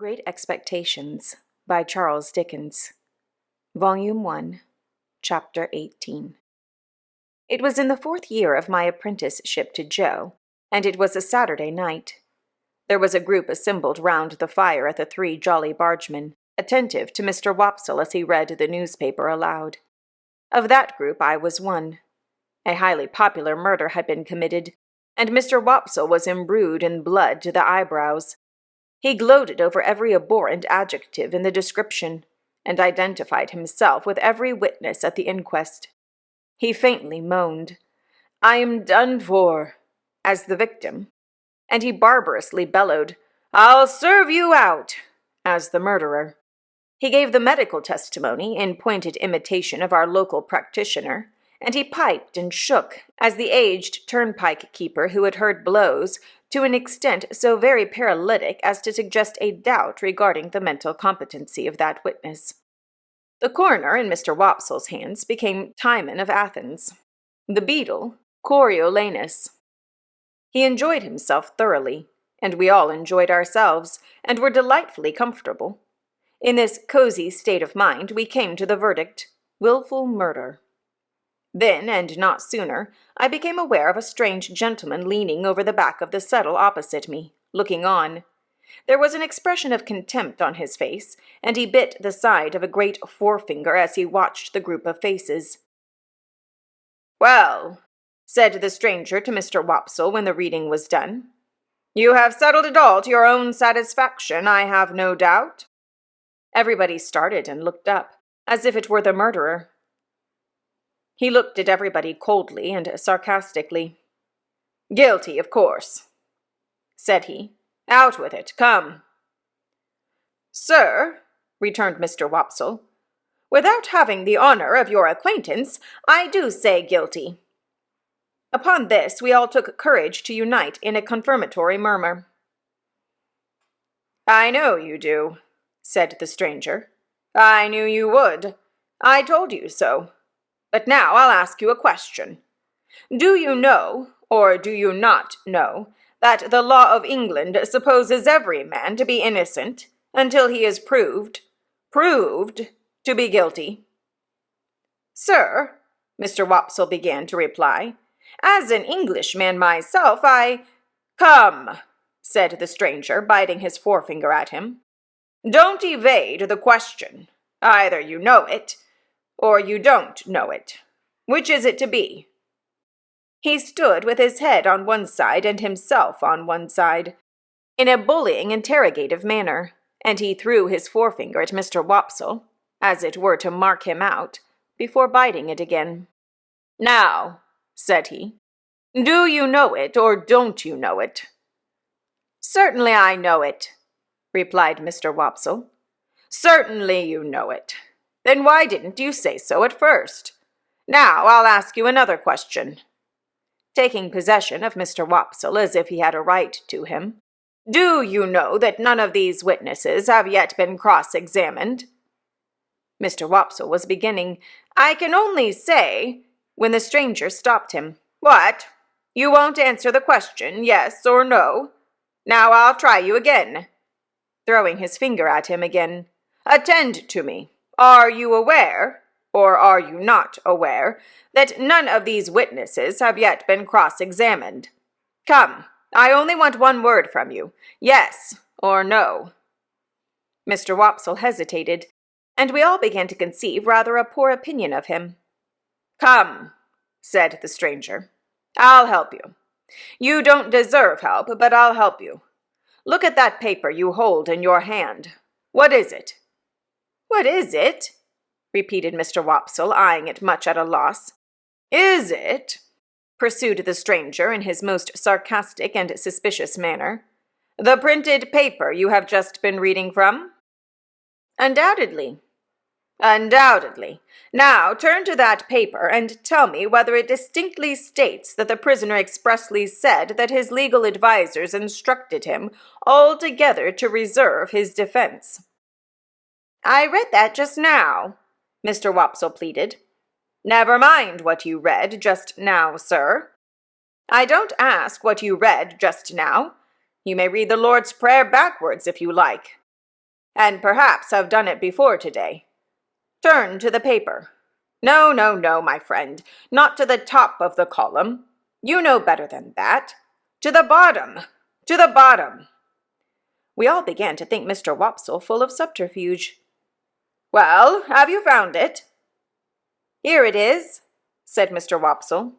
Great Expectations by Charles Dickens. Volume 1, Chapter 18. It was in the 4th year of my apprenticeship to Joe, and it was a Saturday night. There was a group assembled round the fire at the Three Jolly Bargemen, attentive to Mr. Wopsle as he read the newspaper aloud. Of that group I was one. A highly popular murder had been committed, and Mr. Wopsle was imbrued in blood to the eyebrows. He gloated over every abhorrent adjective in the description, and identified himself with every witness at the inquest. He faintly moaned, "I am done for," as the victim, and he barbarously bellowed, "I'll serve you out," as the murderer. He gave the medical testimony in pointed imitation of our local practitioner, and he piped and shook as the aged turnpike keeper who had heard blows, to an extent so very paralytic as to suggest a doubt regarding the mental competency of that witness. The coroner, in Mr. Wopsle's hands, became Timon of Athens, the beadle Coriolanus. He enjoyed himself thoroughly, and we all enjoyed ourselves, and were delightfully comfortable. In this cozy state of mind we came to the verdict, willful murder. Then, and not sooner, I became aware of a strange gentleman leaning over the back of the settle opposite me, looking on. There was an expression of contempt on his face, and he bit the side of a great forefinger as he watched the group of faces. "Well," said the stranger to Mr. Wopsle when the reading was done, "you have settled it all to your own satisfaction, I have no doubt." Everybody started and looked up, as if it were the murderer. He looked at everybody coldly and sarcastically. "Guilty, of course," said he. "Out with it, come." "Sir," returned Mr. Wopsle, "without having the honor of your acquaintance, I do say guilty." Upon this we all took courage to unite in a confirmatory murmur. "I know you do," said the stranger. "I knew you would. I told you so. But now I'll ask you a question. Do you know, or do you not know, that the law of England supposes every man to be innocent until he is proved to be guilty?" "Sir," Mr. Wopsle began to reply, "as an Englishman myself, "Come," said the stranger, biting his forefinger at him. "Don't evade the question. Either you know it, or you don't know it. Which is it to be?" He stood with his head on one side and himself on one side, in a bullying, interrogative manner, and he threw his forefinger at Mr. Wopsle, as it were to mark him out, before biting it again. "Now," said he, "do you know it, or don't you know it?" "Certainly I know it," replied Mr. Wopsle. "Certainly you know it. Then why didn't you say so at first? Now I'll ask you another question," taking possession of Mr. Wopsle as if he had a right to him. "Do you know that none of these witnesses have yet been cross-examined?" Mr. Wopsle was beginning, "I can only say," when the stranger stopped him. "What? You won't answer the question, yes or no? Now I'll try you again," throwing his finger at him again. "Attend to me. Are you aware, or are you not aware, that none of these witnesses have yet been cross-examined? Come, I only want one word from you, yes or no." Mr. Wopsle hesitated, and we all began to conceive rather a poor opinion of him. "Come," said the stranger, "I'll help you. You don't deserve help, but I'll help you. Look at that paper you hold in your hand. What is it?" "What is it?" repeated Mr. Wopsle, eyeing it much at a loss. "Is it," pursued the stranger in his most sarcastic and suspicious manner, "the printed paper you have just been reading from?" "Undoubtedly." "Undoubtedly. Now turn to that paper and tell me whether it distinctly states that the prisoner expressly said that his legal advisers instructed him altogether to reserve his defense." "I read that just now," Mr. Wopsle pleaded. "Never mind what you read just now, sir. I don't ask what you read just now. You may read the Lord's Prayer backwards if you like. and perhaps have done it before today. Turn to the paper. No, no, no, my friend, not to the top of the column. You know better than that. To the bottom! To the bottom!" We all began to think Mr. Wopsle full of subterfuge. "Well, have you found it?" "Here it is," said Mr. Wopsle.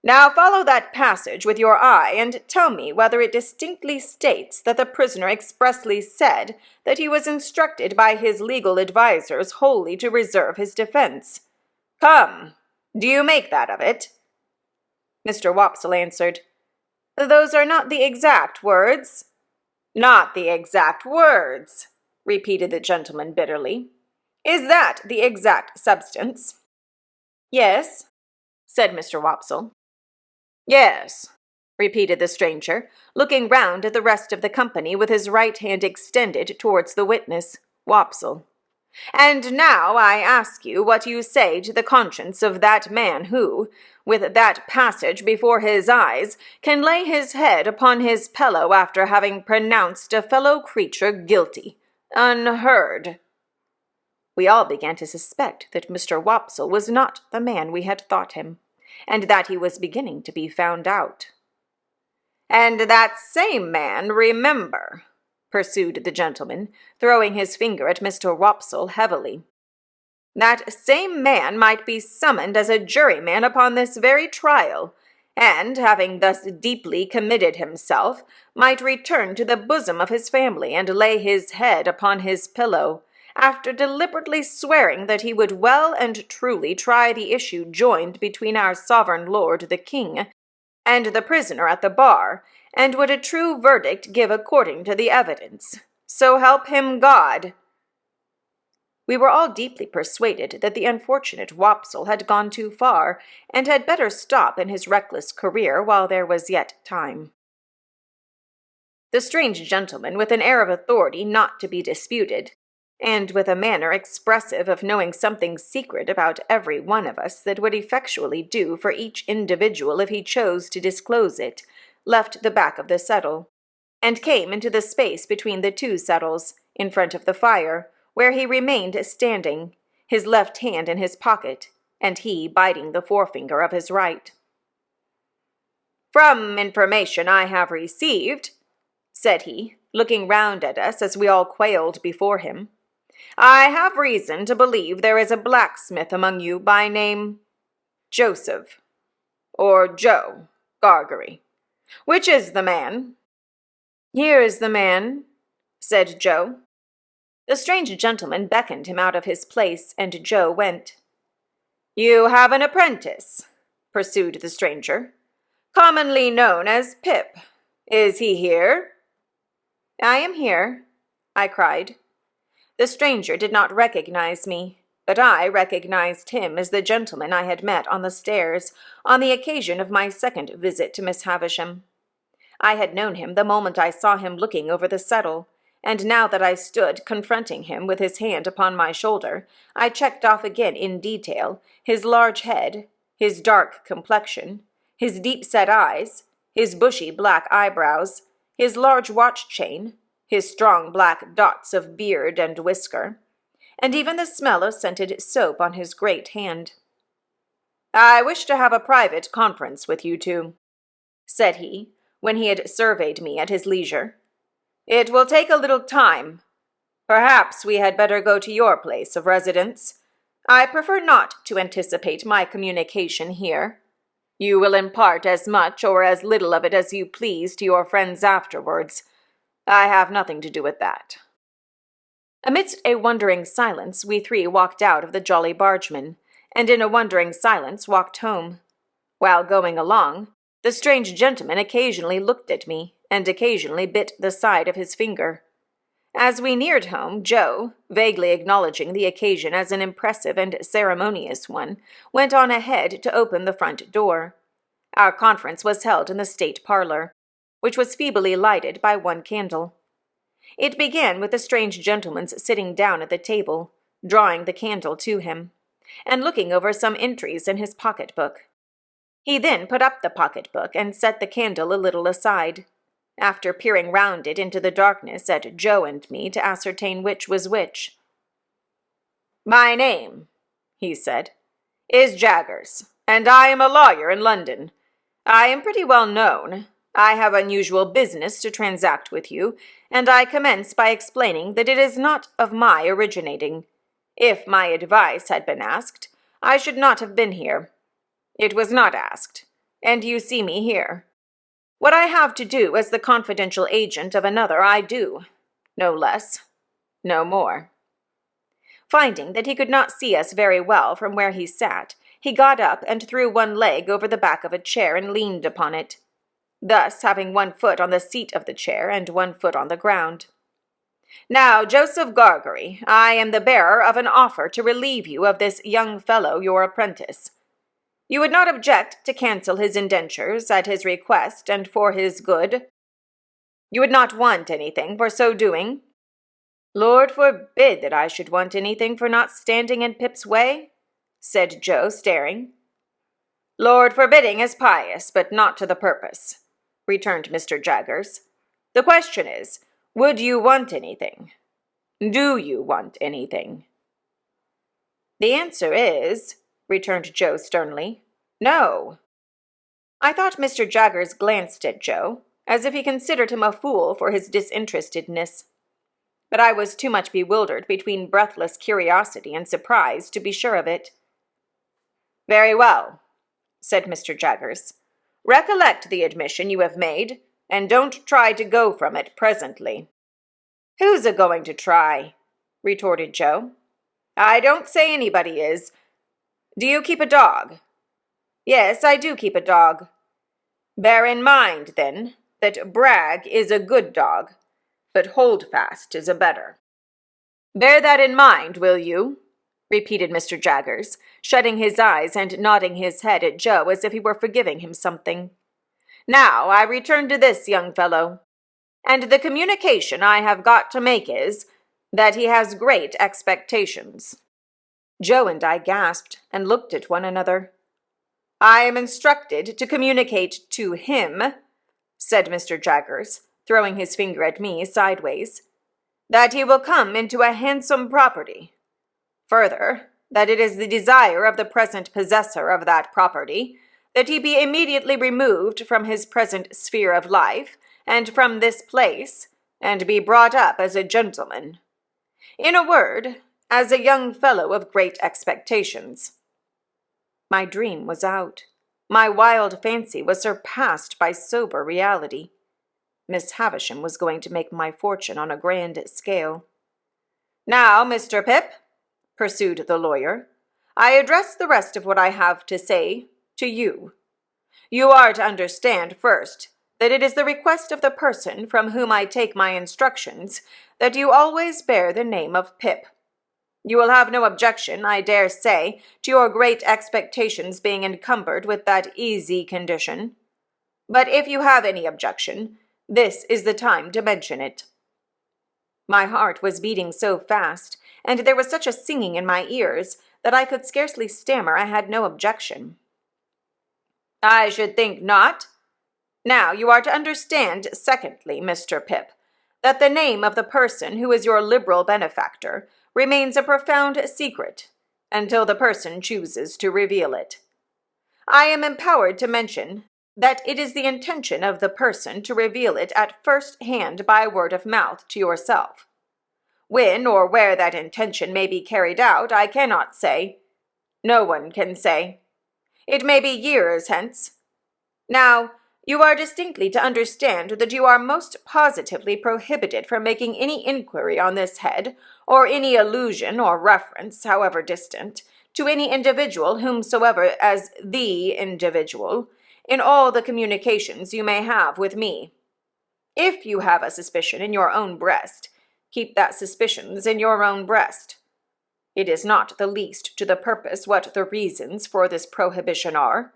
"Now follow that passage with your eye and tell me whether it distinctly states that the prisoner expressly said that he was instructed by his legal advisers wholly to reserve his defense. Come, do you make that of it?" Mr. Wopsle answered, "Those are not the exact words." "Not the exact words," repeated the gentleman bitterly. "Is that the exact substance?" "Yes," said Mr. Wopsle. "Yes," repeated the stranger, looking round at the rest of the company with his right hand extended towards the witness, Wopsle. "And now I ask you what you say to the conscience of that man who, with that passage before his eyes, can lay his head upon his pillow after having pronounced a fellow creature guilty, unheard." We all began to suspect that Mr. Wopsle was not the man we had thought him, and that he was beginning to be found out. "And that same man, remember," pursued the gentleman, throwing his finger at Mr. Wopsle heavily, "that same man might be summoned as a juryman upon this very trial, and, having thus deeply committed himself, might return to the bosom of his family and lay his head upon his pillow, after deliberately swearing that he would well and truly try the issue joined between our sovereign lord the king and the prisoner at the bar, and would a true verdict give according to the evidence. So help him God." We were all deeply persuaded that the unfortunate Wopsle had gone too far, and had better stop in his reckless career while there was yet time. The strange gentleman, with an air of authority not to be disputed, and with a manner expressive of knowing something secret about every one of us that would effectually do for each individual if he chose to disclose it, left the back of the settle, and came into the space between the two settles, in front of the fire, where he remained standing, his left hand in his pocket, and he biting the forefinger of his right. "From information I have received," said he, looking round at us as we all quailed before him, "I have reason to believe there is a blacksmith among you by name Joseph, or Joe, Gargery. Which is the man?" "Here is the man," said Joe. The strange gentleman beckoned him out of his place, and Joe went. "You have an apprentice," pursued the stranger, "commonly known as Pip. Is he here?" "I am here," I cried. The stranger did not recognize me, but I recognized him as the gentleman I had met on the stairs on the occasion of my second visit to Miss Havisham. I had known him the moment I saw him looking over the settle, and now that I stood confronting him with his hand upon my shoulder, I checked off again in detail his large head, his dark complexion, his deep-set eyes, his bushy black eyebrows, his large watch-chain, his strong black dots of beard and whisker, and even the smell of scented soap on his great hand. "I wish to have a private conference with you two," said he, when he had surveyed me at his leisure. "It will take a little time. Perhaps we had better go to your place of residence. I prefer not to anticipate my communication here. You will impart as much or as little of it as you please to your friends afterwards. I have nothing to do with that." Amidst a wondering silence, we three walked out of the Jolly Bargeman, and in a wondering silence walked home. While going along, the strange gentleman occasionally looked at me, and occasionally bit the side of his finger. As we neared home, Joe, vaguely acknowledging the occasion as an impressive and ceremonious one, went on ahead to open the front door. Our conference was held in the state parlor, which was feebly lighted by one candle. It began with the strange gentleman's sitting down at the table, drawing the candle to him, and looking over some entries in his pocket-book. He then put up the pocket-book and set the candle a little aside, after peering round it into the darkness at Joe and me to ascertain which was which. "My name," he said, "is Jaggers, and I am a lawyer in London. I am pretty well known. I have unusual business to transact with you, and I commence by explaining that it is not of my originating. If my advice had been asked, I should not have been here. It was not asked, and you see me here. What I have to do as the confidential agent of another I do, no less, no more." Finding that he could not see us very well from where he sat, he got up and threw one leg over the back of a chair and leaned upon it, thus having one foot on the seat of the chair and one foot on the ground. "Now, Joseph Gargery, I am the bearer of an offer to relieve you of this young fellow your apprentice. You would not object to cancel his indentures at his request and for his good? You would not want anything for so doing?" "Lord forbid that I should want anything for not standing in Pip's way," said Joe, staring. "Lord forbidding is pious, but not to the purpose," returned Mr. Jaggers. "The question is, would you want anything? Do you want anything?" "The answer is," returned Joe sternly, "no." I thought Mr. Jaggers glanced at Joe, as if he considered him a fool for his disinterestedness. But I was too much bewildered between breathless curiosity and surprise to be sure of it. "Very well," said Mr. Jaggers. "Recollect the admission you have made, and don't try to go from it presently." "Who's a-going to try?" retorted Joe. "I don't say anybody is. Do you keep a dog?" "Yes, I do keep a dog." "Bear in mind, then, that Bragg is a good dog, but Holdfast is a better." "Bear that in mind, will you?" repeated Mr. Jaggers, shutting his eyes and nodding his head at Joe as if he were forgiving him something. "Now I return to this young fellow, and the communication I have got to make is, that he has great expectations." Joe and I gasped and looked at one another. "I am instructed to communicate to him," said Mr. Jaggers, throwing his finger at me sideways, "that he will come into a handsome property. Further, that it is the desire of the present possessor of that property that he be immediately removed from his present sphere of life and from this place, and be brought up as a gentleman. In a word, as a young fellow of great expectations." My dream was out. My wild fancy was surpassed by sober reality. Miss Havisham was going to make my fortune on a grand scale. "Now, Mr. Pip," pursued the lawyer, "I address the rest of what I have to say to you. You are to understand, first, that it is the request of the person from whom I take my instructions that you always bear the name of Pip. You will have no objection, I dare say, to your great expectations being encumbered with that easy condition. But if you have any objection, this is the time to mention it." My heart was beating so fast, and there was such a singing in my ears, that I could scarcely stammer I had no objection. "I should think not. Now you are to understand, secondly, Mr. Pip, that the name of the person who is your liberal benefactor remains a profound secret until the person chooses to reveal it. I am empowered to mention that it is the intention of the person to reveal it at first hand by word of mouth to yourself. When or where that intention may be carried out, I cannot say. No one can say. It may be years hence. Now, you are distinctly to understand that you are most positively prohibited from making any inquiry on this head, or any allusion or reference, however distant, to any individual whomsoever as the individual, in all the communications you may have with me. If you have a suspicion in your own breast, keep that suspicions in your own breast. It is not the least to the purpose what the reasons for this prohibition are.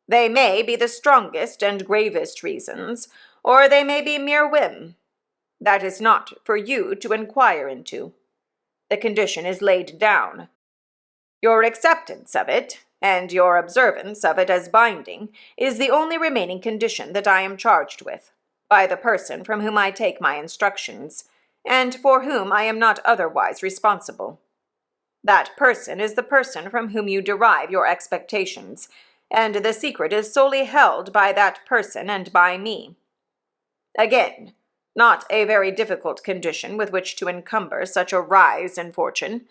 They may be the strongest and gravest reasons, or they may be mere whim. That is not for you to inquire into. The condition is laid down. Your acceptance of it, and your observance of it as binding, is the only remaining condition that I am charged with. by the person from whom I take my instructions, and for whom I am not otherwise responsible. That person is the person from whom you derive your expectations, and the secret is solely held by that person and by me. Again, not a very difficult condition with which to encumber such a rise in fortune,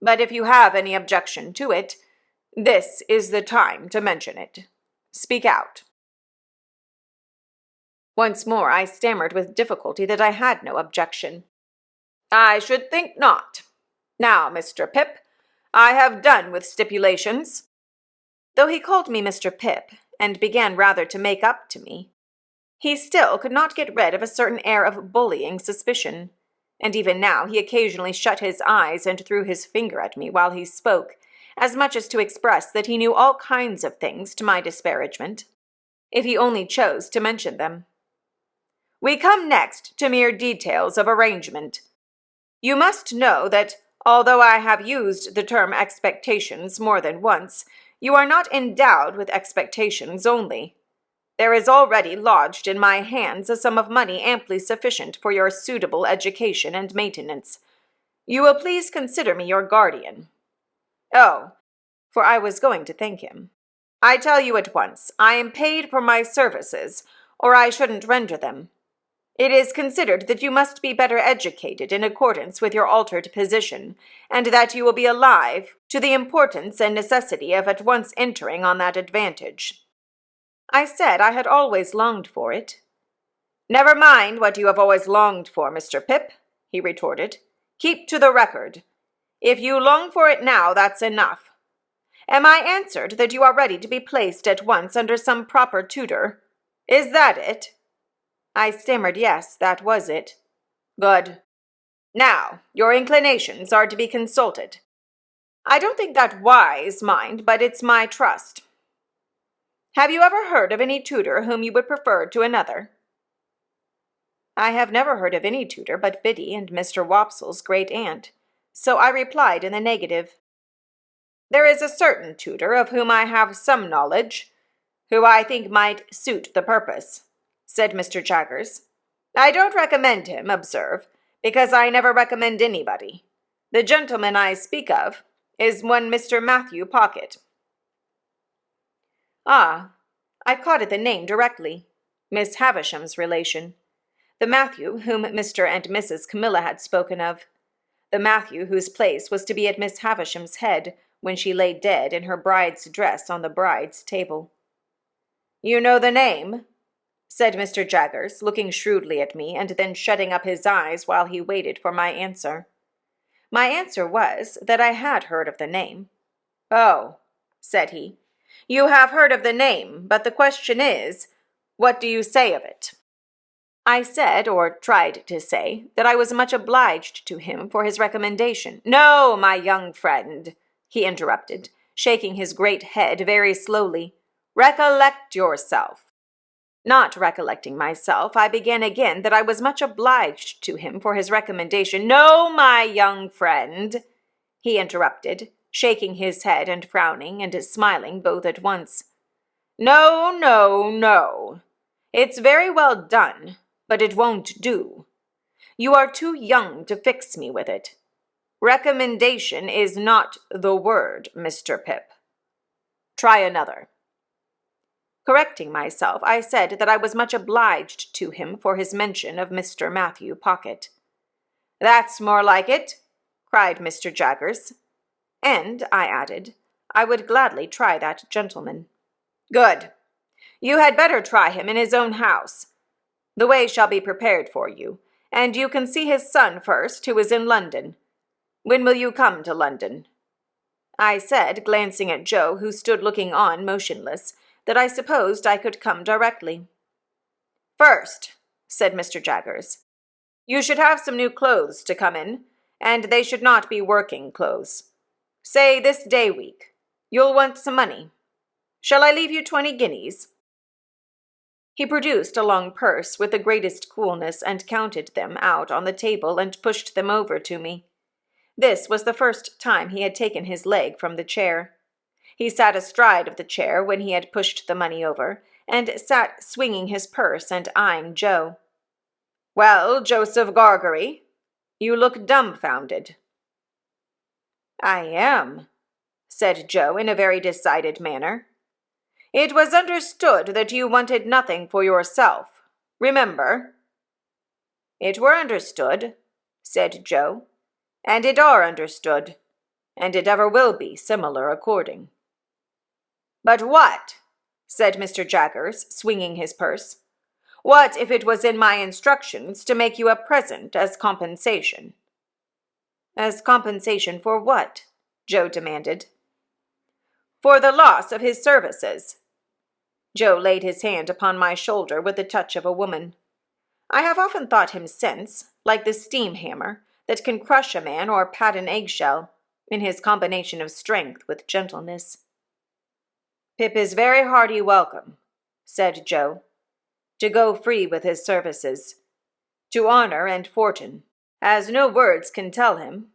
but if you have any objection to it, this is the time to mention it. Speak out." Once more I stammered with difficulty that I had no objection. "I should think not. Now, Mr. Pip, I have done with stipulations." Though he called me Mr. Pip, and began rather to make up to me, he still could not get rid of a certain air of bullying suspicion, and even now he occasionally shut his eyes and threw his finger at me while he spoke, as much as to express that he knew all kinds of things to my disparagement, if he only chose to mention them. "We come next to mere details of arrangement. You must know that, although I have used the term expectations more than once, you are not endowed with expectations only. There is already lodged in my hands a sum of money amply sufficient for your suitable education and maintenance. You will please consider me your guardian. Oh, for I was going to thank him. I tell you at once, I am paid for my services, or I shouldn't render them. It is considered that you must be better educated in accordance with your altered position, and that you will be alive to the importance and necessity of at once entering on that advantage." I said I had always longed for it. "Never mind what you have always longed for, Mr. Pip," he retorted. "Keep to the record. If you long for it now, that's enough. Am I answered that you are ready to be placed at once under some proper tutor? Is that it?" I stammered yes, that was it. "Good. Now, your inclinations are to be consulted. I don't think that wise, mind, but it's my trust. Have you ever heard of any tutor whom you would prefer to another?" I have never heard of any tutor but Biddy and Mr. Wopsle's great-aunt, so I replied in the negative. "There is a certain tutor of whom I have some knowledge, who I think might suit the purpose," said Mr. Jaggers. "I don't recommend him, observe, because I never recommend anybody. The gentleman I speak of is one Mr. Matthew Pocket." Ah, I caught at the name directly. Miss Havisham's relation. The Matthew whom Mr. and Mrs. Camilla had spoken of. The Matthew whose place was to be at Miss Havisham's head when she lay dead in her bride's dress on the bride's table. "You know the name?" said Mr. Jaggers, looking shrewdly at me and then shutting up his eyes while he waited for my answer. My answer was that I had heard of the name. "Oh," said he, "you have heard of the name, but the question is, what do you say of it?" I said, or tried to say, that I was much obliged to him for his recommendation. "No, my young friend," he interrupted, shaking his great head very slowly. "Recollect yourself." Not recollecting myself, I began again that I was much obliged to him for his recommendation. "No, my young friend," he interrupted, shaking his head and frowning and smiling both at once. "No, no, no. It's very well done, but it won't do. You are too young to fix me with it. Recommendation is not the word, Mr. Pip. Try another." Correcting myself, I said that I was much obliged to him for his mention of Mr. Matthew Pocket. "That's more like it," cried Mr. Jaggers. "And," I added, "I would gladly try that gentleman." "Good. You had better try him in his own house. The way shall be prepared for you, and you can see his son first, who is in London. When will you come to London?" I said, glancing at Joe, who stood looking on motionless, that I supposed I could come directly. "First," said Mr. Jaggers, "you should have some new clothes to come in, and they should not be working clothes. Say this day week. You'll want some money. Shall I leave you 20 guineas? He produced a long purse with the greatest coolness and counted them out on the table and pushed them over to me. This was the first time he had taken his leg from the chair. He sat astride of the chair when he had pushed the money over, and sat swinging his purse and eyeing Joe. Well, Joseph Gargery, you look dumbfounded. I am, said Joe in a very decided manner. It was understood that you wanted nothing for yourself. Remember? It were understood, said Joe, and it are understood, and it ever will be similar according. But what? Said Mr. Jaggers, swinging his purse. What if it was in my instructions to make you a present as compensation? As compensation for what? Joe demanded. For the loss of his services. Joe laid his hand upon my shoulder with the touch of a woman. I have often thought him since, like the steam hammer, that can crush a man or pat an eggshell, in his combination of strength with gentleness. Pip is very hearty welcome, said Joe, to go free with his services, to honor and fortune, as no words can tell him.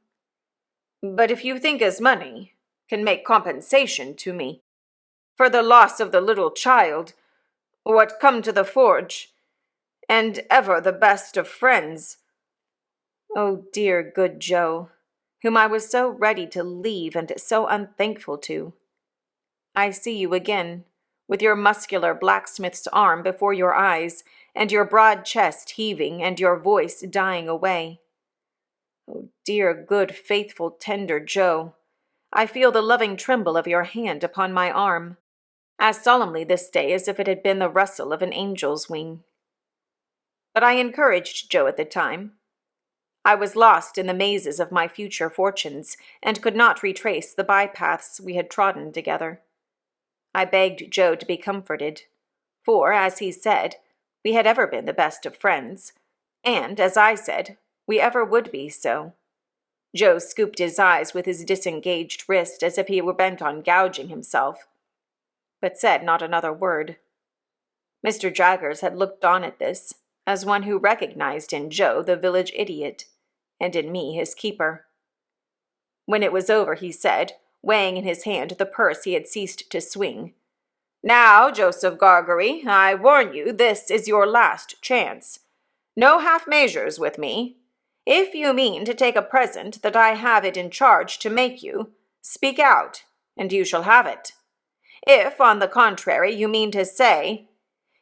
But if you think as money can make compensation to me for the loss of the little child, what come to the forge, and ever the best of friends. Oh, dear good Joe, whom I was so ready to leave and so unthankful to. I see you again, with your muscular blacksmith's arm before your eyes, and your broad chest heaving, and your voice dying away. Oh, dear, good, faithful, tender Joe, I feel the loving tremble of your hand upon my arm, as solemnly this day as if it had been the rustle of an angel's wing. But I encouraged Joe at the time. I was lost in the mazes of my future fortunes, and could not retrace the bypaths we had trodden together. I begged Joe to be comforted, for, as he said, we had ever been the best of friends, and, as I said, we ever would be so. Joe scooped his eyes with his disengaged wrist as if he were bent on gouging himself, but said not another word. Mr. Jaggers had looked on at this, as one who recognized in Joe the village idiot, and in me his keeper. When it was over, he said, weighing in his hand the purse he had ceased to swing, Now, Joseph Gargery, I warn you this is your last chance. No half measures with me. If you mean to take a present that I have it in charge to make you, speak out, and you shall have it. If, on the contrary, you mean to say—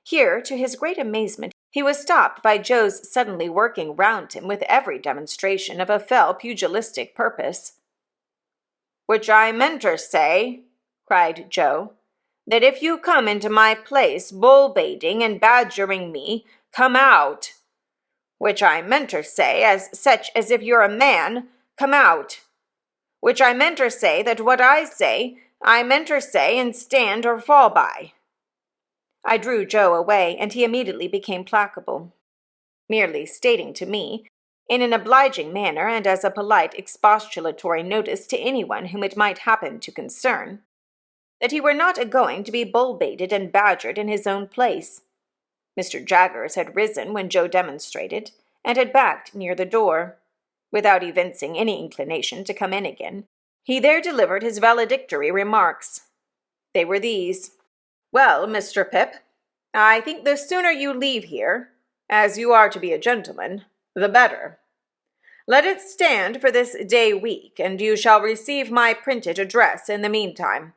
Here, to his great amazement, he was stopped by Joe's suddenly working round him with every demonstration of a fell pugilistic purpose. Which I meanter say, cried Joe, that if you come into my place bull-baiting and badgering me, come out. Which I meanter say, as such as if you're a man, come out. Which I meanter say that what I meanter say and stand or fall by. I drew Joe away, and he immediately became placable, merely stating to me, in an obliging manner and as a polite expostulatory notice to anyone whom it might happen to concern, that he were not a-going to be bull-baited and badgered in his own place. Mr. Jaggers had risen when Joe demonstrated, and had backed near the door. Without evincing any inclination to come in again, he there delivered his valedictory remarks. They were these. Well, Mr. Pip, I think the sooner you leave here, as you are to be a gentleman, the better. Let it stand for this day week, and you shall receive my printed address in the meantime.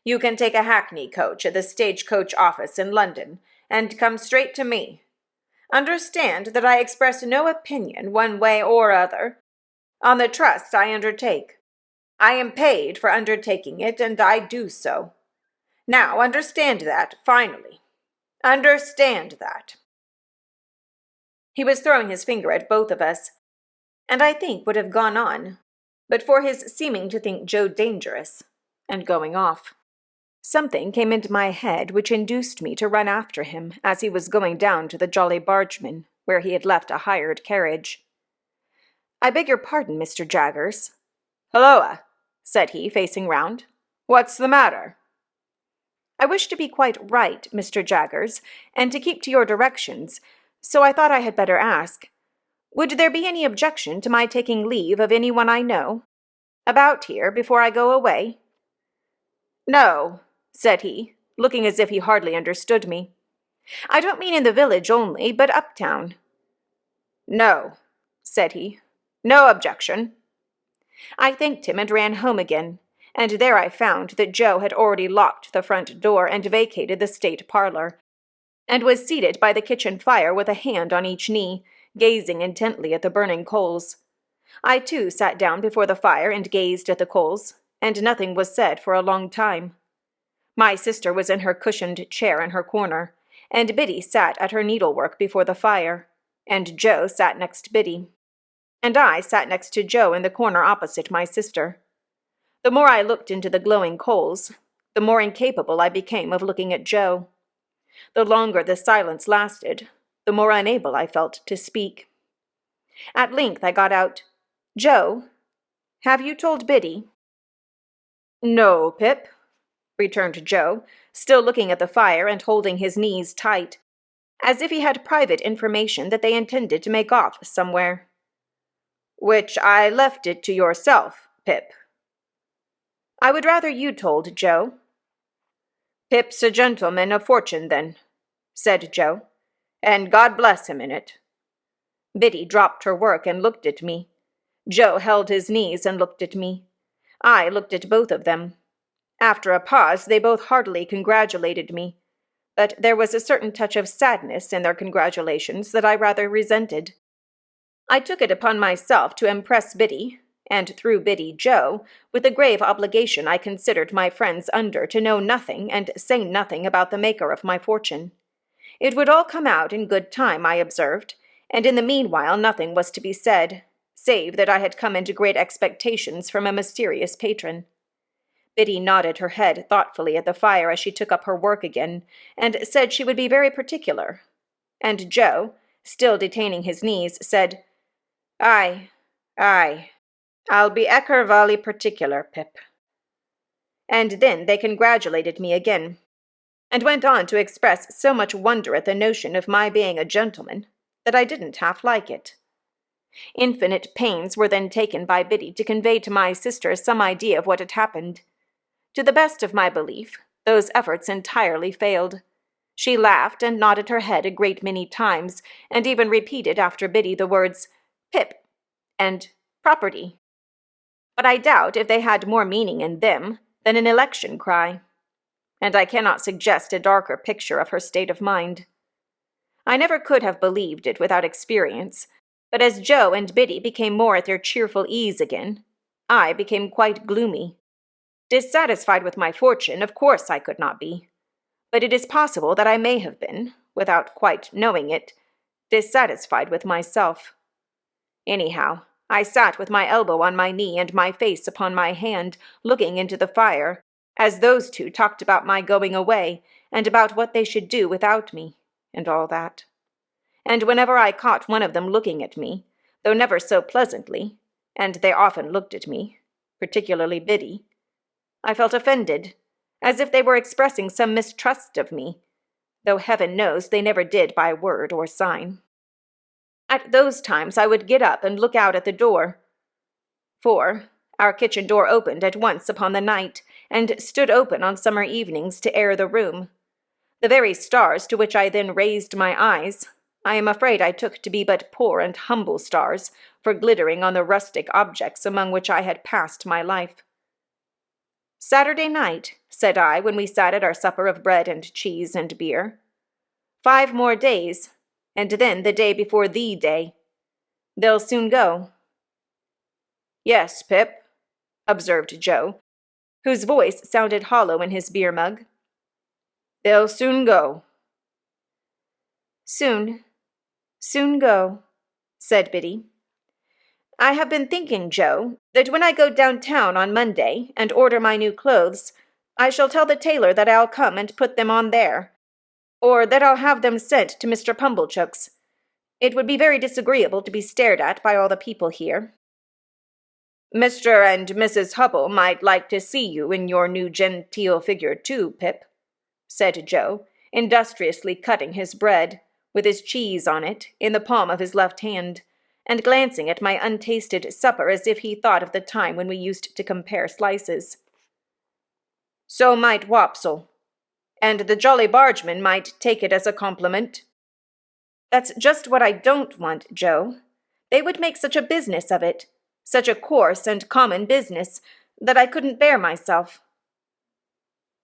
You can take a hackney coach at the stagecoach office in London, and come straight to me. Understand that I express no opinion one way or other on the trust I undertake. I am paid for undertaking it, and I do so. Now understand that, finally. Understand that. He was throwing his finger at both of us, and I think would have gone on, but for his seeming to think Joe dangerous, and going off. Something came into my head which induced me to run after him as he was going down to the Jolly Bargeman, where he had left a hired carriage. I beg your pardon, Mr. Jaggers. Hulloa, said he, facing round. What's the matter? I wish to be quite right, Mr. Jaggers, and to keep to your directions, so I thought I had better ask, would there be any objection to my taking leave of anyone I know about here before I go away? No, said he, looking as if he hardly understood me. I don't mean in the village only, but uptown. No, said he. No objection. I thanked him and ran home again, and there I found that Joe had already locked the front door and vacated the state parlor, and was seated by the kitchen fire with a hand on each knee, gazing intently at the burning coals. I too sat down before the fire and gazed at the coals, and nothing was said for a long time. My sister was in her cushioned chair in her corner, and Biddy sat at her needlework before the fire, and Joe sat next Biddy. And I sat next to Joe in the corner opposite my sister. The more I looked into the glowing coals, the more incapable I became of looking at Joe. The longer the silence lasted, the more unable I felt to speak. At length I got out, "Joe, have you told Biddy?" "No, Pip," returned Joe, still looking at the fire and holding his knees tight, as if he had private information that they intended to make off somewhere. "Which I left it to yourself, Pip." "I would rather you told, Joe." "Pip's a gentleman of fortune, then," said Joe, "and God bless him in it." Biddy dropped her work and looked at me. Joe held his knees and looked at me. I looked at both of them. After a pause, they both heartily congratulated me, but there was a certain touch of sadness in their congratulations that I rather resented. I took it upon myself to impress Biddy, and through Biddy Joe, with the grave obligation I considered my friends under to know nothing and say nothing about the maker of my fortune. It would all come out in good time, I observed, and in the meanwhile nothing was to be said, save that I had come into great expectations from a mysterious patron. Biddy nodded her head thoughtfully at the fire as she took up her work again, and said she would be very particular. And Joe, still detaining his knees, said, "Aye, aye, I'll be eckervally particular, Pip." And then they congratulated me again, and went on to express so much wonder at the notion of my being a gentleman that I didn't half like it. Infinite pains were then taken by Biddy to convey to my sister some idea of what had happened. To the best of my belief, those efforts entirely failed. She laughed and nodded her head a great many times, and even repeated after Biddy the words "Pip" and "property." But I doubt if they had more meaning in them than an election cry, and I cannot suggest a darker picture of her state of mind. I never could have believed it without experience, but as Joe and Biddy became more at their cheerful ease again, I became quite gloomy. Dissatisfied with my fortune, of course I could not be, but it is possible that I may have been, without quite knowing it, dissatisfied with myself. Anyhow, I sat with my elbow on my knee and my face upon my hand, looking into the fire, as those two talked about my going away, and about what they should do without me, and all that. And whenever I caught one of them looking at me, though never so pleasantly, and they often looked at me, particularly Biddy, I felt offended, as if they were expressing some mistrust of me, though heaven knows they never did by word or sign. At those times I would get up and look out at the door, for our kitchen door opened at once upon the night, and stood open on summer evenings to air the room. The very stars to which I then raised my eyes, I am afraid I took to be but poor and humble stars, for glittering on the rustic objects among which I had passed my life. "Saturday night," said I, when we sat at our supper of bread and cheese and beer. 5 more days, and then the day before the day. They'll soon go." "Yes, Pip," observed Joe, whose voice sounded hollow in his beer mug. "They'll soon go." "Soon go," said Biddy. "I have been thinking, Joe, that when I go downtown on Monday and order my new clothes, I shall tell the tailor that I'll come and put them on there, or that I'll have them sent to Mr. Pumblechook's. It would be very disagreeable to be stared at by all the people here." "Mr. and Mrs. Hubble might like to see you in your new genteel figure too, Pip," said Joe, industriously cutting his bread, with his cheese on it, in the palm of his left hand, and glancing at my untasted supper as if he thought of the time when we used to compare slices. "So might Wopsle, and the Jolly Bargeman might take it as a compliment." That's just what I don't want, Joe. They would make such a business of it, such a coarse and common business, that I couldn't bear myself.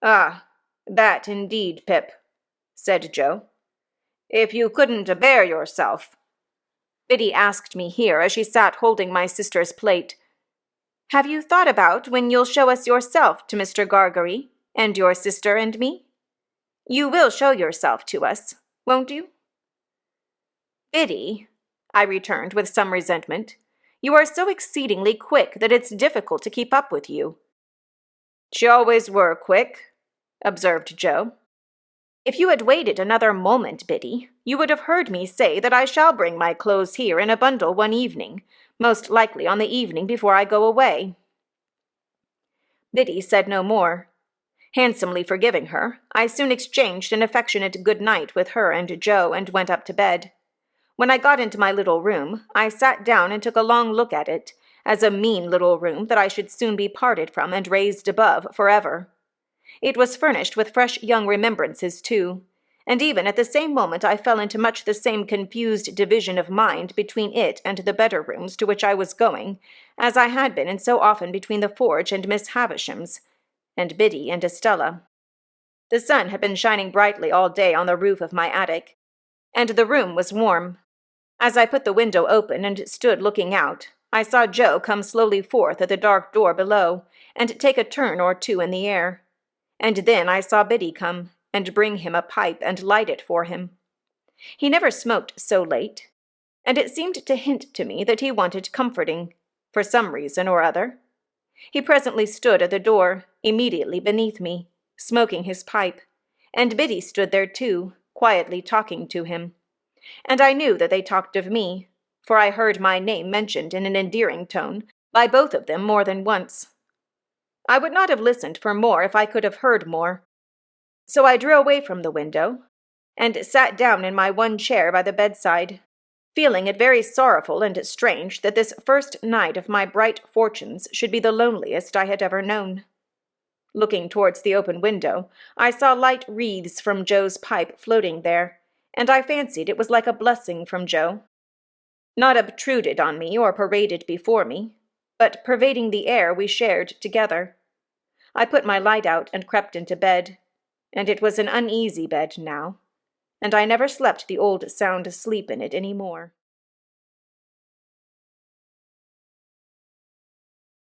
Ah, that indeed, Pip, said Joe. If you couldn't bear yourself. Biddy asked me here as she sat holding my sister's plate. Have you thought about when you'll show us yourself to Mr. Gargery, and your sister and me? You will show yourself to us, won't you? Biddy, I returned with some resentment, you are so exceedingly quick that it's difficult to keep up with you. She always were quick, observed Joe. If you had waited another moment, Biddy, you would have heard me say that I shall bring my clothes here in a bundle one evening, most likely on the evening before I go away. Biddy said no more. Handsomely forgiving her, I soon exchanged an affectionate good night with her and Joe and went up to bed. When I got into my little room, I sat down and took a long look at it, as a mean little room that I should soon be parted from and raised above forever. It was furnished with fresh young remembrances, too, and even at the same moment I fell into much the same confused division of mind between it and the better rooms to which I was going, as I had been in so often between the forge and Miss Havisham's, and Biddy and Estella. The sun had been shining brightly all day on the roof of my attic, and the room was warm. As I put the window open and stood looking out, I saw Joe come slowly forth at the dark door below, and take a turn or two in the air. And then I saw Biddy come, and bring him a pipe and light it for him. He never smoked so late, and it seemed to hint to me that he wanted comforting, for some reason or other. He presently stood at the door, immediately beneath me, smoking his pipe, and Biddy stood there too, quietly talking to him. And I knew that they talked of me, for I heard my name mentioned in an endearing tone by both of them more than once. I would not have listened for more if I could have heard more. So I drew away from the window, and sat down in my one chair by the bedside, feeling it very sorrowful and strange that this first night of my bright fortunes should be the loneliest I had ever known. Looking towards the open window, I saw light wreaths from Joe's pipe floating there, and I fancied it was like a blessing from Joe. Not obtruded on me or paraded before me, but pervading the air we shared together. I put my light out and crept into bed, and it was an uneasy bed now, and I never slept the old sound sleep in it any more.